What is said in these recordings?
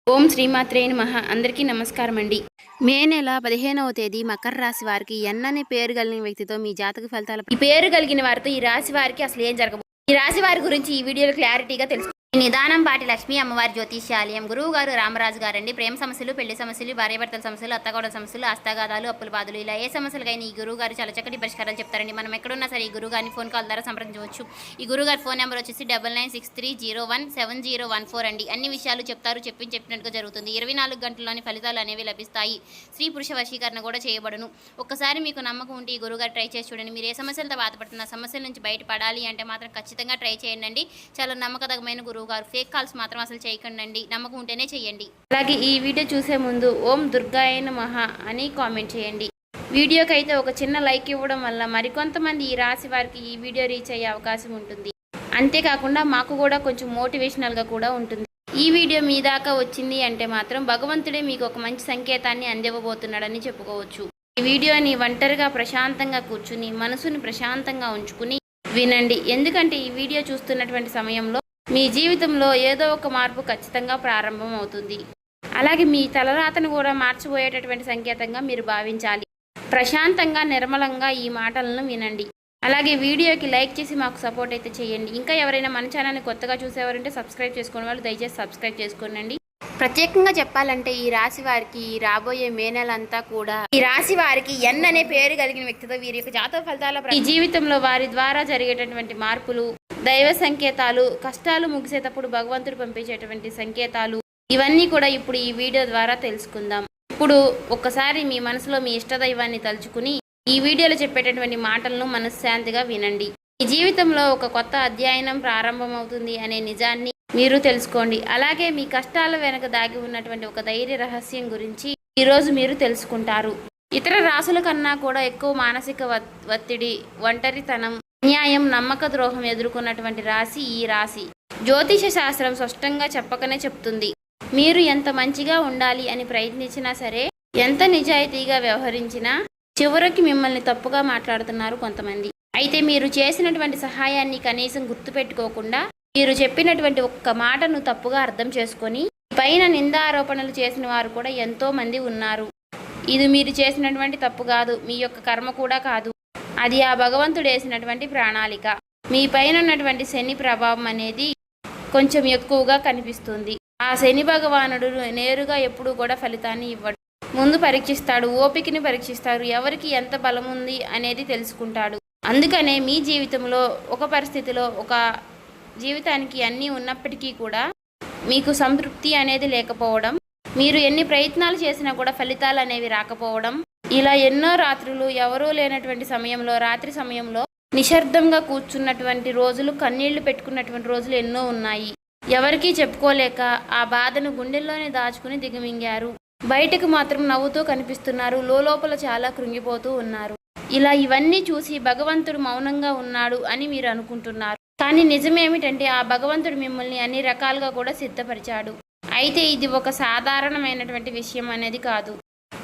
ఓం శ్రీమాత్రే నమః. అందరికీ నమస్కారం అండి. మే నెల 15వ తేదీ మకర రాశి వారికి ఎన్ అనే పేరు కలిగిన వ్యక్తితో మీ జాతక ఫలితాలు ఈ పేరు కలిగిన వారితో ఈ రాశి వారికి అసలు ఏం జరగబోతుంది, ఈ రాశి వారి గురించి ఈ వీడియోలో క్లారిటీగా తెలుసు. నిదానం పాటి లక్ష్మీ అమ్మవారి జ్యోతిష్యాలయం గురువు గారు రామరాజు గారండి. ప్రేమ సమస్యలు, పెళ్లి సమస్యలు, భార్యాభర్తల సమస్యలు, అత్తగోడల సమస్యలు, హస్తగాదాలు, అప్పుల బాధలు, ఇలా ఏ సమస్యలకైనా ఈ గురువు గారు చాలా చక్కటి పరిష్కారాలు చెప్తారండి. మనం ఎక్కడున్నా సరే ఈ గురువు గారిని ఫోన్ కాల్ ద్వారా సంప్రదించవచ్చు. ఈ గురువు గారి ఫోన్ నెంబర్ వచ్చేసి 9963017014 అండి. అన్ని విషయాలు చెప్తారు, చెప్పినట్టుగా జరుగుతుంది. 24 గంటల్లోని ఫలితాలు అనేవి లభిస్తాయి. స్త్రీ పురుష వశీకరణ కూడా చేయబడును. ఒక్కసారి మీకు నమ్మకం ఉంటే ఈ గురువు గారు ట్రై చేసి చూడండి. మీరు ఏ సమస్యలతో బాధపడుతున్న సమస్యల నుంచి బయటపడాలి అంటే మాత్రం ఖచ్చితంగా ట్రై చేయండి. చాలా నమ్మకదగమైన గురువు గారు. ఫేక్ కాల్స్ మాత్రం అసలు చేయకండి, నమ్మకం ఉంటేనే చేయండి. అలాగే ఈ వీడియో చూసే ముందు ఓం దుర్గాయ నమః అని కామెంట్ చేయండి. వీడియోకి అయితే ఒక చిన్న లైక్ ఇవ్వడం వల్ల మరికొంతమంది ఈ రాశి వారికి ఈ వీడియో రీచ్ అయ్యే అవకాశం ఉంటుంది. అంతేకాకుండా మాకు కూడా కొంచెం మోటివేషనల్గా కూడా ఉంటుంది. ఈ వీడియో మీ దాకా వచ్చింది అంటే మాత్రం భగవంతుడే మీకు ఒక మంచి సంకేతాన్ని అందివ్వబోతున్నాడని చెప్పుకోవచ్చు. ఈ వీడియోని ఒంటరిగా ప్రశాంతంగా కూర్చుని మనసుని ప్రశాంతంగా ఉంచుకుని వినండి. ఎందుకంటే ఈ వీడియో చూస్తున్నటువంటి సమయంలో మీ జీవితంలో ఏదో ఒక మార్పు ఖచ్చితంగా ప్రారంభం అవుతుంది. అలాగే మీ తలరాతను కూడా మార్చిపోయేటటువంటి సంకేతంగా మీరు భావించాలి. ప్రశాంతంగా నిర్మలంగా ఈ మాటలను వినండి. అలాగే వీడియోకి లైక్ చేసి మాకు సపోర్ట్ అయితే చేయండి. ఇంకా ఎవరైనా మన ఛానల్ని కొత్తగా చూసేవారంటే సబ్స్క్రైబ్ చేసుకునే వాళ్ళు దయచేసి సబ్స్క్రైబ్ చేసుకోండి. ప్రత్యేకంగా చెప్పాలంటే ఈ రాశి వారికి రాబోయే మే నెలంతా కూడా ఈ రాశి వారికి ఎన్ అనే పేరు కలిగిన వ్యక్తితో వీరి యొక్క జాతక ఫలితాల ఈ జీవితంలో వారి ద్వారా జరిగేటటువంటి మార్పులు, దైవ సంకేతాలు, కష్టాలు ముగిసేటప్పుడు భగవంతుడు పంపించేటువంటి సంకేతాలు, ఇవన్నీ కూడా ఇప్పుడు ఈ వీడియో ద్వారా తెలుసుకుందాం. ఇప్పుడు ఒక్కసారి మీ మనసులో మీ ఇష్టదైవాన్ని తలుచుకుని ఈ వీడియోలో చెప్పేటటువంటి మాటలను మనశ్శాంతిగా వినండి. ఈ జీవితంలో ఒక కొత్త అధ్యయనం ప్రారంభమవుతుంది అనే నిజాన్ని మీరు తెలుసుకోండి. అలాగే మీ కష్టాల వెనక దాగి ఉన్నటువంటి ఒక ధైర్య రహస్యం గురించి ఈరోజు మీరు తెలుసుకుంటారు. ఇతర రాశుల కన్నా కూడా ఎక్కువ మానసిక ఒత్తిడి, ఒంటరితనం, అన్యాయం, నమ్మక ద్రోహం ఎదుర్కొన్నటువంటి రాశి ఈ రాశి. జ్యోతిష శాస్త్రం స్పష్టంగా చెప్పకనే చెప్తుంది. మీరు ఎంత మంచిగా ఉండాలి అని ప్రయత్నించినా సరే, ఎంత నిజాయితీగా వ్యవహరించినా చివరికి మిమ్మల్ని తప్పుగా మాట్లాడుతున్నారు కొంతమంది. అయితే మీరు చేసినటువంటి సహాయాన్ని కనీసం గుర్తుపెట్టుకోకుండా మీరు చెప్పినటువంటి ఒక్క మాటను తప్పుగా అర్థం చేసుకొని పైన నిందారోపణలు చేసిన వారు కూడా ఎంతో మంది ఉన్నారు. ఇది మీరు చేసినటువంటి తప్పు కాదు, మీ యొక్క కర్మ కూడా కాదు, అది ఆ భగవంతుడు వేసినటువంటి ప్రణాళిక. మీ పైన ఉన్నటువంటి శని ప్రభావం అనేది కొంచెం ఎక్కువగా కనిపిస్తుంది. ఆ శని భగవానుడు నేరుగా ఎప్పుడూ కూడా ఫలితాన్ని ఇవ్వడు. ముందు పరీక్షిస్తాడు, ఓపికని పరీక్షిస్తాడు, ఎవరికి ఎంత బలం ఉంది అనేది తెలుసుకుంటాడు. అందుకనే మీ జీవితంలో ఒక పరిస్థితిలో ఒక జీవితానికి అన్నీ ఉన్నప్పటికీ కూడా మీకు సంతృప్తి అనేది లేకపోవడం, మీరు ఎన్ని ప్రయత్నాలు చేసినా కూడా ఫలితాలు అనేవి రాకపోవడం, ఇలా ఎన్నో రాత్రులు ఎవరూ లేనటువంటి సమయంలో, రాత్రి సమయంలో నిశ్శబ్దంగా కూర్చున్నటువంటి రోజులు, కన్నీళ్లు పెట్టుకున్నటువంటి రోజులు ఎన్నో ఉన్నాయి. ఎవరికీ చెప్పుకోలేక ఆ బాధను గుండెల్లోనే దాచుకుని దిగమింగారు. బయటకు మాత్రం నవ్వుతూ కనిపిస్తున్నారు, లోపల చాలా కృంగిపోతూ ఉన్నారు. ఇలా ఇవన్నీ చూసి భగవంతుడు మౌనంగా ఉన్నాడు అని మీరు అనుకుంటున్నారు. కానీ నిజమేమిటంటే ఆ భగవంతుడు మిమ్మల్ని అన్ని రకాలుగా కూడా సిద్ధపరిచాడు. అయితే ఇది ఒక సాధారణమైనటువంటి విషయం అనేది కాదు.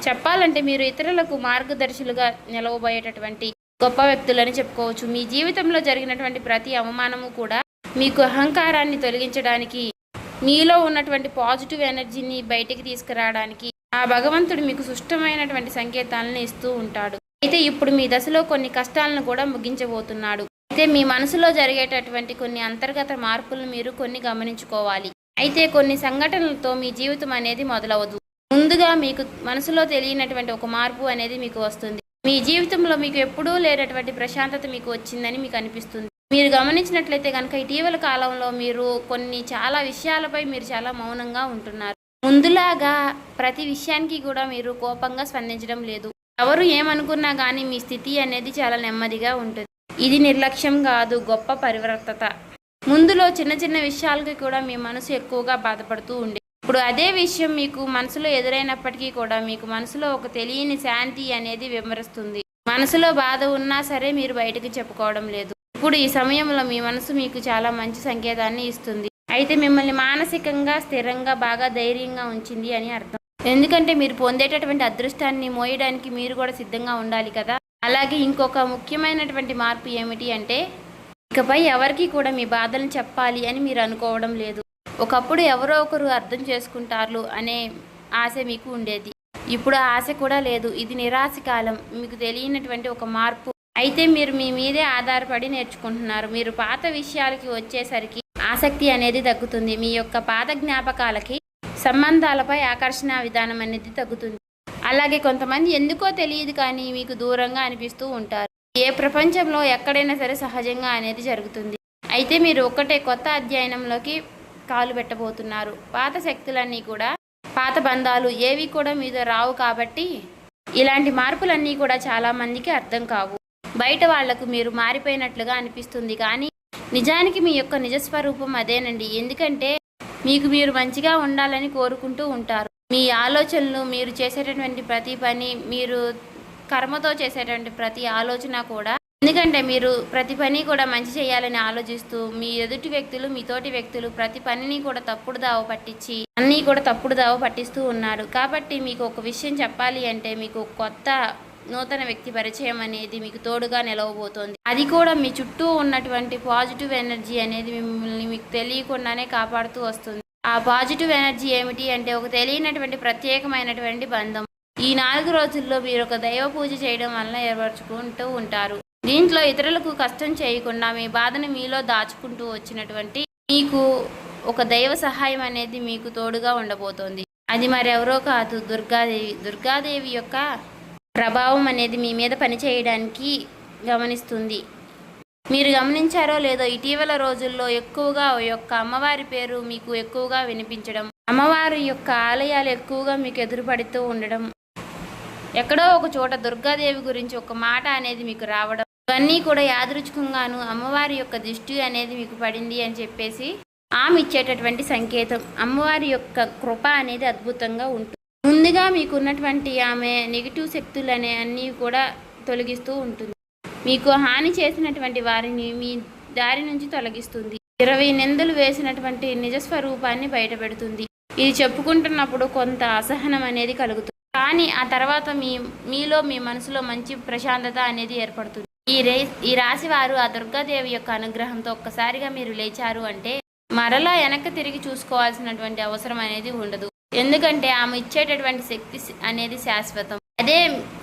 చెప్పాలంటే మీరు ఇతరులకు మార్గదర్శులుగా నిలవబోయేటటువంటి గొప్ప వ్యక్తులని చెప్పుకోవచ్చు. మీ జీవితంలో జరిగినటువంటి ప్రతి అవమానము కూడా మీకు అహంకారాన్ని తొలగించడానికి, మీలో ఉన్నటువంటి పాజిటివ్ ఎనర్జీని బయటికి తీసుకురావడానికి ఆ భగవంతుడు మీకు సుష్టమైనటువంటి సంకేతాలను ఇస్తూ ఉంటాడు. అయితే ఇప్పుడు మీ దశలో కొన్ని కష్టాలను కూడా ముగించబోతున్నాడు. అయితే మీ మనసులో జరిగేటటువంటి కొన్ని అంతర్గత మార్పులను మీరు కొన్ని గమనించుకోవాలి. అయితే కొన్ని సంఘటనలతో మీ జీవితం అనేది మొదలవదు. ముందుగా మీకు మనసులో తెలియనటువంటి ఒక మార్పు అనేది మీకు వస్తుంది. మీ జీవితంలో మీకు ఎప్పుడూ లేనటువంటి ప్రశాంతత మీకు వచ్చిందని మీకు అనిపిస్తుంది. మీరు గమనించినట్లయితే కనుక ఇటీవల కాలంలో మీరు చాలా విషయాలపై మీరు చాలా మౌనంగా ఉంటున్నారు. ముందులాగా ప్రతి విషయానికి కూడా మీరు కోపంగా స్పందించడం లేదు. ఎవరు ఏమనుకున్నా కానీ మీ స్థితి అనేది చాలా నెమ్మదిగా ఉంటుంది. ఇది నిర్లక్ష్యం కాదు, గొప్ప పరివర్తత. ముందులో చిన్న చిన్న విషయాలకి కూడా మీ మనసు ఎక్కువగా బాధపడుతూ ఉండే, ఇప్పుడు అదే విషయం మీకు మనసులో ఎదురైనప్పటికీ కూడా మీకు మనసులో ఒక తెలియని శాంతి అనేది విమరిస్తుంది. మనసులో బాధ ఉన్నా సరే మీరు బయటకు చెప్పుకోవడం లేదు. ఇప్పుడు ఈ సమయంలో మీ మనసు మీకు చాలా మంచి సంకేతాన్ని ఇస్తుంది. అయితే మిమ్మల్ని మానసికంగా స్థిరంగా బాగా ధైర్యంగా ఉంచింది అని అర్థం. ఎందుకంటే మీరు పొందేటటువంటి అదృష్టాన్ని మోయడానికి మీరు కూడా సిద్ధంగా ఉండాలి కదా. అలాగే ఇంకొక ముఖ్యమైనటువంటి మార్పు ఏమిటి అంటే ఇకపై ఎవరికి కూడా మీ బాధలను చెప్పాలి అని మీరు అనుకోవడం లేదు. ఒకప్పుడు ఎవరో ఒకరు అర్థం చేసుకుంటారు అనే ఆశ మీకు ఉండేది. ఇప్పుడు ఆ ఆశ కూడా లేదు. ఇది నిరాశ కాలం. మీకు తెలియనటువంటి ఒక మార్పు. అయితే మీరు మీ మీదే ఆధారపడి నేర్చుకుంటున్నారు. మీరు పాత విషయాలకి వచ్చేసరికి ఆసక్తి అనేది తగ్గుతుంది. మీ యొక్క పాత జ్ఞాపకాలకి, సంబంధాలపై ఆకర్షణ విధానం అనేది తగ్గుతుంది. అలాగే కొంతమంది ఎందుకో తెలియదు కానీ మీకు దూరంగా అనిపిస్తూ ఉంటారు. ఏ ప్రపంచంలో ఎక్కడైనా సరే సహజంగా అనేది జరుగుతుంది. అయితే మీరు ఒక్కటే కొత్త అధ్యయనంలోకి కాలు పెట్టబోతున్నారు. పాత శక్తులన్నీ కూడా, పాత బంధాలు ఏవి కూడా మీతో రావు. కాబట్టి ఇలాంటి మార్పులన్నీ కూడా చాలామందికి అర్థం కావు. బయట వాళ్లకు మీరు మారిపోయినట్లుగా అనిపిస్తుంది కానీ నిజానికి మీ యొక్క నిజస్వరూపం అదేనండి. ఎందుకంటే మీకు మీరు మంచిగా ఉండాలని కోరుకుంటూ ఉంటారు. మీ ఆలోచనలు, మీరు చేసేటటువంటి ప్రతి పని, మీరు కర్మతో చేసేటువంటి ప్రతి ఆలోచన కూడా, ఎందుకంటే మీరు ప్రతి పని కూడా మంచి చేయాలని ఆలోచిస్తూ మీ ఎదుటి వ్యక్తులు, మీ తోటి వ్యక్తులు ప్రతి పనిని కూడా తప్పుడు దావ పట్టించి అన్నీ కూడా తప్పుడు దావ పట్టిస్తూ ఉన్నారు. కాబట్టి మీకు ఒక విషయం చెప్పాలి అంటే మీకు కొత్త నూతన వ్యక్తి పరిచయం అనేది మీకు తోడుగా నిలవబోతోంది. అది కూడా మీ చుట్టూ ఉన్నటువంటి పాజిటివ్ ఎనర్జీ అనేది మిమ్మల్ని మీకు తెలియకుండానే కాపాడుతూ వస్తుంది. ఆ పాజిటివ్ ఎనర్జీ ఏమిటి అంటే ఒక తెలియనటువంటి ప్రత్యేకమైనటువంటి బంధం. ఈ 4 రోజుల్లో మీరు ఒక దైవ పూజ చేయడం వల్ల ఏర్పరచుకుంటూ ఉంటారు. దీంట్లో ఇతరులకు కష్టం చేయకుండా మీ బాధను మీలో దాచుకుంటూ వచ్చినటువంటి మీకు ఒక దైవ సహాయం అనేది మీకు తోడుగా ఉండబోతోంది. అది మరెవరో కాదు, దుర్గాదేవి. దుర్గాదేవి యొక్క ప్రభావం అనేది మీ మీద పనిచేయడానికి గమనిస్తుంది. మీరు గమనించారో లేదో ఇటీవల రోజుల్లో ఎక్కువగా యొక్క అమ్మవారి పేరు మీకు ఎక్కువగా వినిపించడం, అమ్మవారి యొక్క ఆలయాలు ఎక్కువగా మీకు ఎదురుపడుతూ ఉండడం, ఎక్కడో ఒక చోట దుర్గాదేవి గురించి ఒక మాట అనేది మీకు రావడం, ఇవన్నీ కూడా యాదృచ్ఛికంగాను అమ్మవారి యొక్క దృష్టి అనేది మీకు పడింది అని చెప్పేసి ఆమె ఇచ్చేటటువంటి సంకేతం. అమ్మవారి యొక్క కృప అనేది అద్భుతంగా ఉంటుంది. ముందుగా మీకు ఉన్నటువంటి ఆమె నెగిటివ్ శక్తులు అనే అన్నీ కూడా తొలగిస్తూ ఉంటుంది. మీకు హాని చేసినటువంటి వారిని మీ దారి నుంచి తొలగిస్తుంది. 20 నిందలు వేసినటువంటి నిజస్వరూపాన్ని బయటపెడుతుంది. ఇది చెప్పుకుంటున్నప్పుడు కొంత అసహనం అనేది కలుగుతుంది. కానీ ఆ తర్వాత మీలో మీ మనసులో మంచి ప్రశాంతత అనేది ఏర్పడుతుంది. ఈ రాశి వారు ఆ దుర్గాదేవి యొక్క అనుగ్రహంతో ఒక్కసారిగా మీరు లేచారు అంటే మరలా వెనక్కి తిరిగి చూసుకోవాల్సినటువంటి అవసరం అనేది ఉండదు. ఎందుకంటే ఆమె ఇచ్చేటటువంటి శక్తి అనేది శాశ్వతం. అదే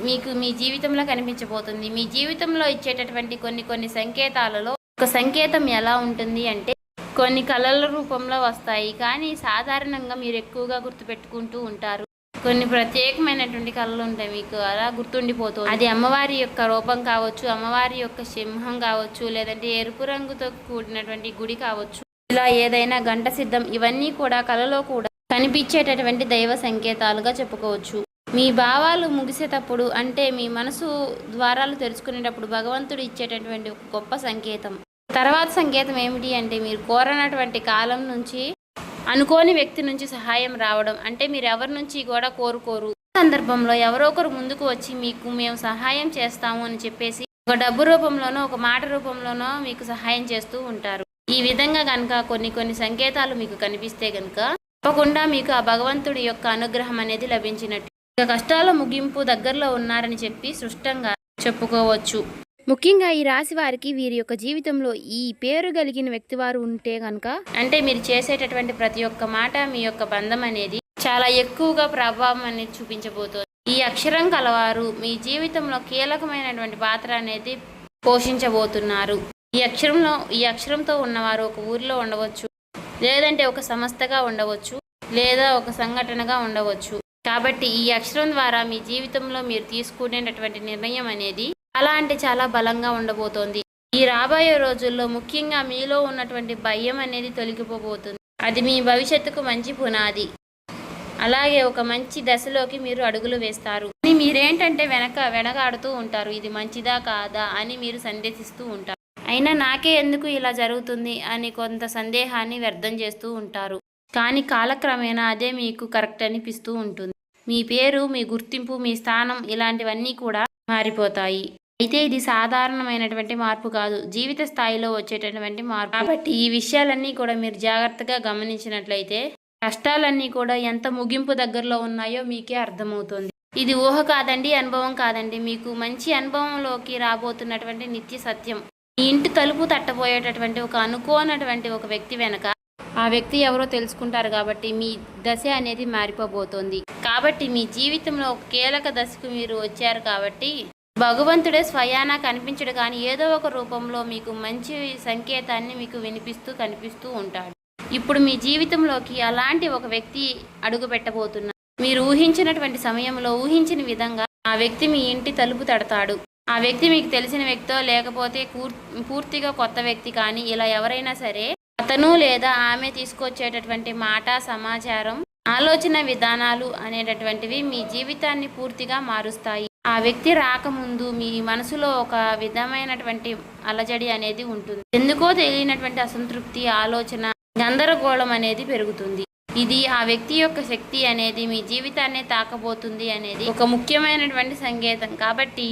మీకు మీ జీవితంలో కనిపించబోతుంది. మీ జీవితంలో ఇచ్చేటటువంటి కొన్ని సంకేతాలలో ఒక సంకేతం ఎలా ఉంటుంది అంటే కొన్ని కళల రూపంలో వస్తాయి. కానీ సాధారణంగా మీరు ఎక్కువగా గుర్తుపెట్టుకుంటూ ఉంటారు. కొన్ని ప్రత్యేకమైనటువంటి కళలు ఉంటాయి, మీకు అలా గుర్తుండిపోతుంది. అది అమ్మవారి యొక్క రూపం కావచ్చు, అమ్మవారి యొక్క సింహం కావచ్చు, లేదంటే ఎరుపు రంగుతో కూడినటువంటి గుడి కావచ్చు, ఇలా ఏదైనా గంట సిద్ధం, ఇవన్నీ కూడా కళలో కూడా కనిపించేటటువంటి దైవ సంకేతాలుగా చెప్పుకోవచ్చు. మీ భావాలు ముగిసేటప్పుడు అంటే మీ మనసు ద్వారాలు తెరుచుకునేటప్పుడు భగవంతుడు ఇచ్చేటటువంటి ఒక గొప్ప సంకేతం. తర్వాత సంకేతం ఏమిటి అంటే మీరు కోరనటువంటి కాలం నుంచి అనుకోని వ్యక్తి నుంచి సహాయం రావడం. అంటే మీరు ఎవరి నుంచి కూడా కోరుకోరు, సందర్భంలో ఎవరో ఒకరు ముందుకు వచ్చి మీకు మేము సహాయం చేస్తాము అని చెప్పేసి ఒక డబ్బు రూపంలోనో ఒక మాట రూపంలోనో మీకు సహాయం చేస్తూ ఉంటారు. ఈ విధంగా కనుక కొన్ని సంకేతాలు మీకు కనిపిస్తే కనుక తప్పకుండా మీకు ఆ భగవంతుడి యొక్క అనుగ్రహం అనేది లభించినట్టు. ఇక కష్టాల ముగింపు దగ్గరలో ఉన్నారని చెప్పి స్పష్టంగా చెప్పుకోవచ్చు. ముఖ్యంగా ఈ రాశి వారికి వీరి యొక్క జీవితంలో ఈ పేరు కలిగిన వ్యక్తి వారు ఉంటే కనుక అంటే మీరు చేసేటటువంటి ప్రతి ఒక్క మాట మీ యొక్క బంధం అనేది చాలా ఎక్కువగా ప్రభావం అనేది చూపించబోతోంది. ఈ అక్షరం కలవారు మీ జీవితంలో కీలకమైనటువంటి పాత్ర అనేది పోషించబోతున్నారు. ఈ అక్షరంతో ఉన్నవారు ఒక ఊరిలో ఉండవచ్చు, లేదంటే ఒక సంస్థగా ఉండవచ్చు, లేదా ఒక సంఘటనగా ఉండవచ్చు. కాబట్టి ఈ అక్షరం ద్వారా మీ జీవితంలో మీరు తీసుకునేటటువంటి నిర్ణయం అనేది చాలా అంటే చాలా బలంగా ఉండబోతోంది. ఈ రాబోయే రోజుల్లో ముఖ్యంగా మీలో ఉన్నటువంటి భయం అనేది తొలగిపోబోతుంది. అది మీ భవిష్యత్తుకు మంచి పునాది. అలాగే ఒక మంచి దశలోకి మీరు అడుగులు వేస్తారు. మీరేంటంటే వెనకాడుతూ ఉంటారు, ఇది మంచిదా కాదా అని మీరు సందేహిస్తూ ఉంటారు. అయినా నాకే ఎందుకు ఇలా జరుగుతుంది అని కొంత సందేహాన్ని వ్యర్థం చేస్తూ ఉంటారు. కానీ కాలక్రమేణా అదే మీకు కరెక్ట్ అనిపిస్తూ ఉంటుంది. మీ పేరు, మీ గుర్తింపు, మీ స్థానం ఇలాంటివన్నీ కూడా మారిపోతాయి. అయితే ఇది సాధారణమైనటువంటి మార్పు కాదు, జీవిత స్థాయిలో వచ్చేటటువంటి మార్పు. కాబట్టి ఈ విషయాలన్నీ కూడా మీరు జాగ్రత్తగా గమనించినట్లయితే కష్టాలన్నీ కూడా ఎంత ముగింపు దగ్గరలో ఉన్నాయో మీకే అర్థమవుతుంది. ఇది ఊహ కాదండి, అనుభవం కాదండి, మీకు మంచి అనుభవంలోకి రాబోతున్నటువంటి నిత్య సత్యం. మీ ఇంటి తలుపు తట్టబోయేటటువంటి ఒక అనుకోనటువంటి ఒక వ్యక్తి వెనక ఆ వ్యక్తి ఎవరో తెలుసుకుంటారు కాబట్టి మీ దశ అనేది మారిపోబోతోంది. కాబట్టి మీ జీవితంలో ఒక కీలక దశకు మీరు వచ్చారు కాబట్టి భగవంతుడే స్వయానా కనిపించడు కానీ ఏదో ఒక రూపంలో మీకు మంచి సంకేతాన్ని మీకు వినిపిస్తూ కనిపిస్తూ ఉంటాడు. ఇప్పుడు మీ జీవితంలోకి అలాంటి ఒక వ్యక్తి అడుగు పెట్టబోతున్నారు. మీరు ఊహించినటువంటి సమయంలో ఊహించిన విధంగా ఆ వ్యక్తి మీ ఇంటి తలుపు తడతాడు. ఆ వ్యక్తి మీకు తెలిసిన వ్యక్తో లేకపోతే పూర్తిగా కొత్త వ్యక్తి కానీ ఇలా ఎవరైనా సరే అతను లేదా ఆమె తీసుకొచ్చేటటువంటి మాట, సమాచారం, ఆలోచన విధానాలు అనేటటువంటివి మీ జీవితాన్ని పూర్తిగా మారుస్తాయి. ఆ వ్యక్తి రాకముందు మీ మనసులో ఒక విధమైనటువంటి అలజడి అనేది ఉంటుంది. ఎందుకో తెలియనటువంటి అసంతృప్తి, ఆలోచన, గందరగోళం అనేది పెరుగుతుంది. ఇది ఆ వ్యక్తి యొక్క శక్తి అనేది మీ జీవితాన్ని తాకబోతుంది అనేది ఒక ముఖ్యమైనటువంటి సంకేతం. కాబట్టి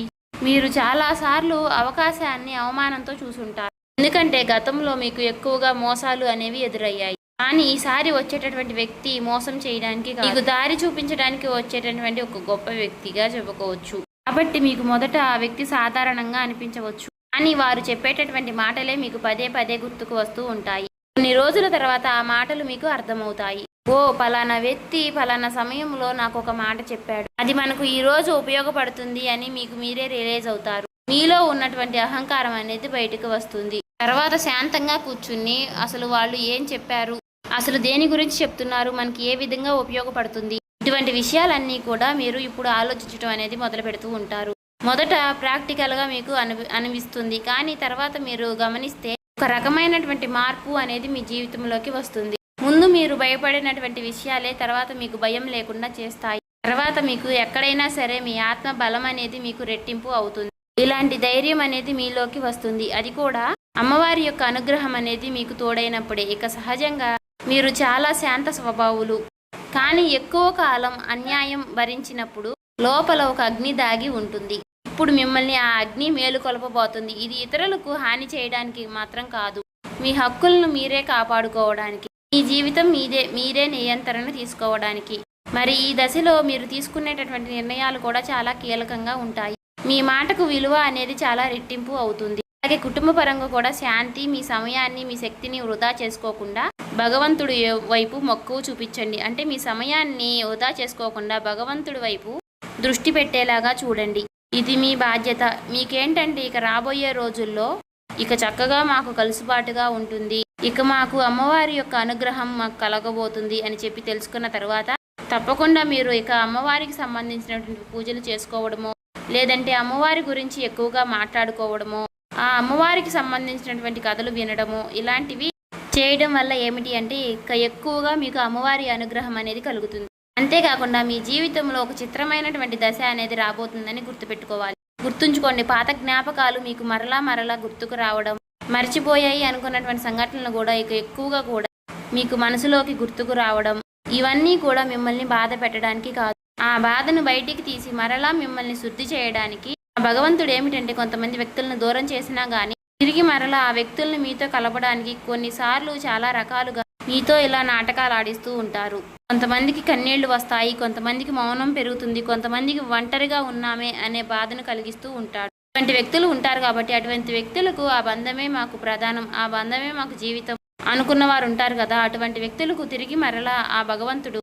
మీరు చాలాసార్లు అవకాశాన్ని అవమానంతో చూసుంటారు. ఎందుకంటే గతంలో మీకు ఎక్కువగా మోసాలు అనేవి ఎదురయ్యాయి. కానీ ఈసారి వచ్చేటటువంటి వ్యక్తి మోసం చేయడానికి మీకు దారి చూపించడానికి వచ్చేటటువంటి ఒక గొప్ప వ్యక్తిగా చెప్పుకోవచ్చు. కాబట్టి మీకు మొదట ఆ వ్యక్తి సాధారణంగా అనిపించవచ్చు, కానీ వారు చెప్పేటటువంటి మాటలే మీకు పదే పదే గుర్తుకు వస్తూ ఉంటాయి. కొన్ని రోజుల తర్వాత ఆ మాటలు మీకు అర్థమవుతాయి. ఓ పలానా వ్యక్తి పలానా సమయంలో నాకు ఒక మాట చెప్పాడు, అది మనకు ఈ రోజు ఉపయోగపడుతుంది అని మీకు మీరే రియలైజ్ అవుతారు. మీలో ఉన్నటువంటి అహంకారం అనేది బయటకు వస్తుంది. తర్వాత శాంతంగా కూర్చుని అసలు వాళ్ళు ఏం చెప్పారు, అసలు దేని గురించి చెప్తున్నారు, మనకి ఏ విధంగా ఉపయోగపడుతుంది, ఇటువంటి విషయాలన్నీ కూడా మీరు ఇప్పుడు ఆలోచించడం అనేది మొదలు పెడుతూ ఉంటారు. మొదట ప్రాక్టికల్గా మీకు అనిపిస్తుంది, కానీ తర్వాత మీరు గమనిస్తే ఒక రకమైనటువంటి మార్పు అనేది మీ జీవితంలోకి వస్తుంది. ముందు మీరు భయపడినటువంటి విషయాలే తర్వాత మీకు భయం లేకుండా చేస్తాయి. తర్వాత మీకు ఎక్కడైనా సరే మీ ఆత్మ బలం అనేది మీకు రెట్టింపు అవుతుంది. ఇలాంటి ధైర్యం అనేది మీలోకి వస్తుంది. అది కూడా అమ్మవారి యొక్క అనుగ్రహం అనేది మీకు తోడైనప్పుడే. ఇక సహజంగా మీరు చాలా శాంత స్వభావులు, కానీ ఎక్కువ కాలం అన్యాయం భరించినప్పుడు లోపల ఒక అగ్ని దాగి ఉంటుంది. ఇప్పుడు మిమ్మల్ని ఆ అగ్ని మేలుకొల్పబోతుంది. ఇది ఇతరులకు హాని చేయడానికి మాత్రం కాదు, మీ హక్కులను మీరే కాపాడుకోవడానికి, మీ జీవితం మీరే నియంత్రణ తీసుకోవడానికి. మరి ఈ దశలో మీరు తీసుకునేటటువంటి నిర్ణయాలు కూడా చాలా కీలకంగా ఉంటాయి. మీ మాటకు విలువ అనేది చాలా రెట్టింపు అవుతుంది. అలాగే కుటుంబ పరంగా కూడా శాంతి, మీ సమయాన్ని, మీ శక్తిని వృధా చేసుకోకుండా భగవంతుడి వైపు మక్కువ చూపించండి. అంటే మీ సమయాన్ని వృధా చేసుకోకుండా భగవంతుడి వైపు దృష్టి పెట్టేలాగా చూడండి. ఇది మీ బాధ్యత. మీకేంటంటే ఇక రాబోయే రోజుల్లో ఇక చక్కగా మాకు కలుసుబాటుగా ఉంటుంది, ఇక మాకు అమ్మవారి యొక్క అనుగ్రహం మాకు కలగబోతుంది అని చెప్పి తెలుసుకున్న తర్వాత తప్పకుండా మీరు ఇక అమ్మవారికి సంబంధించినటువంటి పూజలు చేసుకోవడమో, లేదంటే అమ్మవారి గురించి ఎక్కువగా మాట్లాడుకోవడమో, ఆ అమ్మవారికి సంబంధించినటువంటి కథలు వినడము, ఇలాంటివి చేయడం వల్ల ఏమిటి అంటే ఇక ఎక్కువగా మీకు అమ్మవారి అనుగ్రహం అనేది కలుగుతుంది. అంతేకాకుండా మీ జీవితంలో ఒక చిత్రమైనటువంటి దశ అనేది రాబోతుందని గుర్తుపెట్టుకోవాలి. గుర్తుంచుకోండి, పాత జ్ఞాపకాలు మీకు మరలా గుర్తుకు రావడం, మర్చిపోయాయి అనుకున్నటువంటి సంఘటనలు కూడా ఇక ఎక్కువగా కూడా మీకు మనసులోకి గుర్తుకు రావడం, ఇవన్నీ కూడా మిమ్మల్ని బాధ పెట్టడానికి కాదు, ఆ బాధను బయటికి తీసి మరలా మిమ్మల్ని శుద్ధి చేయడానికి. భగవంతుడు ఏమిటంటే కొంతమంది వ్యక్తులను దూరం చేసినా కానీ తిరిగి మరలా ఆ వ్యక్తుల్ని మీతో కలపడానికి కొన్నిసార్లు చాలా రకాలుగా మీతో ఇలా నాటకాలు ఆడిస్తూ ఉంటారు. కొంతమందికి కన్నీళ్లు వస్తాయి, కొంతమందికి మౌనం పెరుగుతుంది, కొంతమందికి ఒంటరిగా ఉన్నామే అనే బాధను కలిగిస్తూ ఉంటాడు. అటువంటి వ్యక్తులు ఉంటారు. కాబట్టి అటువంటి వ్యక్తులకు ఆ బంధమే మాకు ప్రధానం, ఆ బంధమే మాకు జీవితం అనుకున్న వారు ఉంటారు కదా, అటువంటి వ్యక్తులకు తిరిగి మరలా ఆ భగవంతుడు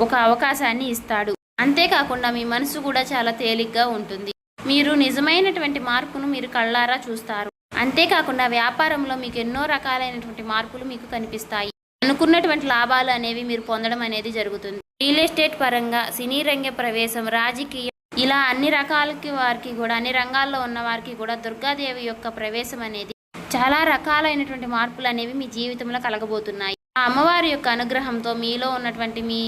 ఒక అవకాశాన్ని ఇస్తాడు. అంతేకాకుండా మీ మనసు కూడా చాలా తేలిగ్గా ఉంటుంది. మీరు నిజమైనటువంటి మార్పును మీరు కళ్ళారా చూస్తారు. అంతేకాకుండా వ్యాపారంలో మీకు ఎన్నో రకాలైనటువంటి మార్పులు మీకు కనిపిస్తాయి. అనుకున్నటువంటి లాభాలు అనేవి మీరు పొందడం అనేది జరుగుతుంది. రియల్ ఎస్టేట్ పరంగా, సినీ రంగ ప్రవేశం, రాజకీయం, ఇలా అన్ని రకాలకి వారికి కూడా, అన్ని రంగాల్లో ఉన్న వారికి కూడా దుర్గాదేవి యొక్క ప్రవేశం అనేది చాలా రకాలైనటువంటి మార్పులు అనేవి మీ జీవితంలో కలగబోతున్నాయి. ఆ అమ్మవారి యొక్క అనుగ్రహంతో మీలో ఉన్నటువంటి మీ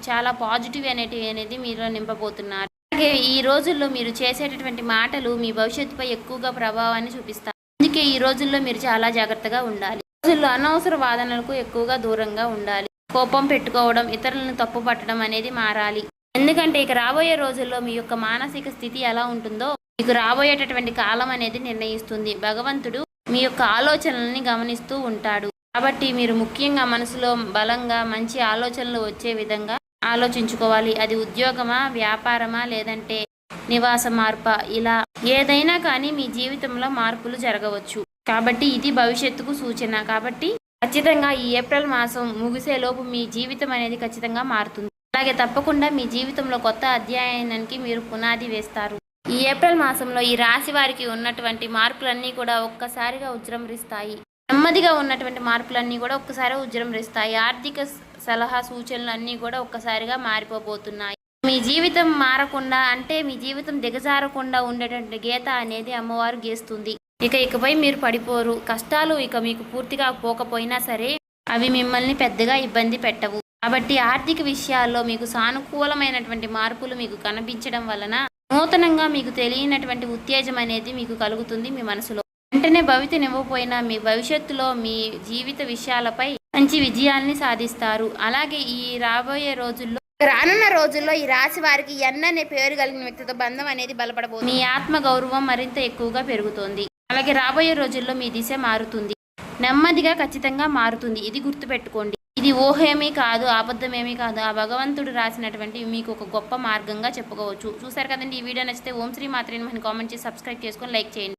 చాలా పాజిటివ్ అనేది మీలో నింపబోతున్నారు. అలాగే ఈ రోజుల్లో మీరు చేసేటటువంటి మాటలు మీ భవిష్యత్తుపై ఎక్కువగా ప్రభావాన్ని చూపిస్తాయి. అందుకే ఈ రోజుల్లో మీరు చాలా జాగ్రత్తగా ఉండాలి. రోజుల్లో అనవసర వాదనలకు ఎక్కువగా దూరంగా ఉండాలి. కోపం పెట్టుకోవడం, ఇతరులను తప్పు పట్టడం అనేది మారాలి. ఎందుకంటే ఇక రాబోయే రోజుల్లో మీ యొక్క మానసిక స్థితి ఎలా ఉంటుందో మీకు రాబోయేటటువంటి కాలం అనేది నిర్ణయిస్తుంది. భగవంతుడు మీ యొక్క ఆలోచనల్ని గమనిస్తూ ఉంటాడు. కాబట్టి మీరు ముఖ్యంగా మనసులో బలంగా మంచి ఆలోచనలు వచ్చే విధంగా ఆలోచించుకోవాలి. అది ఉద్యోగమా, వ్యాపారమా, లేదంటే నివాస మార్ప, ఇలా ఏదైనా కానీ మీ జీవితంలో మార్పులు జరగవచ్చు. కాబట్టి ఇది భవిష్యత్తుకు సూచన. కాబట్టి ఖచ్చితంగా ఈ ఏప్రిల్ మాసం ముగిసేలోపు మీ జీవితం అనేది ఖచ్చితంగా మారుతుంది. అలాగే తప్పకుండా మీ జీవితంలో కొత్త అధ్యాయానికి మీరు పునాది వేస్తారు. ఈ ఏప్రిల్ మాసంలో ఈ రాశి వారికి ఉన్నటువంటి మార్పులన్నీ కూడా ఒక్కసారిగా ఉజృంభిస్తాయి. నెమ్మదిగా ఉన్నటువంటి మార్పులన్నీ కూడా ఒక్కసారి ఉజృంభిస్తాయి. ఆర్థిక సలహా సూచనలు అన్నీ కూడా ఒక్కసారిగా మారిపోబోతున్నాయి. మీ జీవితం మారకుండా అంటే మీ జీవితం దిగజారకుండా ఉండేటువంటి గీత అనేది అమ్మవారు గీస్తుంది. ఇకపై మీరు పడిపోరు. కష్టాలు ఇక మీకు పూర్తిగా పోకపోయినా సరే అవి మిమ్మల్ని పెద్దగా ఇబ్బంది పెట్టవు. కాబట్టి ఆర్థిక విషయాల్లో మీకు సానుకూలమైనటువంటి మార్పులు మీకు కనిపించడం వలన నూతనంగా మీకు తెలియనటువంటి ఉత్తేజం అనేది మీకు కలుగుతుంది మీ మనసులో. వెంటనే భవితనివ్వకపోయినా మీ భవిష్యత్తులో మీ జీవిత విషయాలపై మంచి విజయాల్ని సాధిస్తారు. అలాగే రానున్న రోజుల్లో ఈ రాశి వారికి ఎన్ అనే పేరు కలిగిన వ్యక్తితో బంధం అనేది బలపడబోతుంది. మీ ఆత్మ గౌరవం మరింత ఎక్కువగా పెరుగుతోంది. అలాగే రాబోయే రోజుల్లో మీ దిశ మారుతుంది. నెమ్మదిగా ఖచ్చితంగా మారుతుంది. ఇది గుర్తుపెట్టుకోండి. ఇది ఊహేమీ కాదు, అబద్ధమేమీ కాదు. ఆ భగవంతుడు రాసినటువంటి మీకు ఒక గొప్ప మార్గంగా చెప్పుకోవచ్చు. చూసారు కదండి. ఈ వీడియో నచ్చితే ఓం శ్రీ మాత్రే నమః కామెంట్ చేసి సబ్స్క్రైబ్ చేసుకొని లైక్ చేయండి.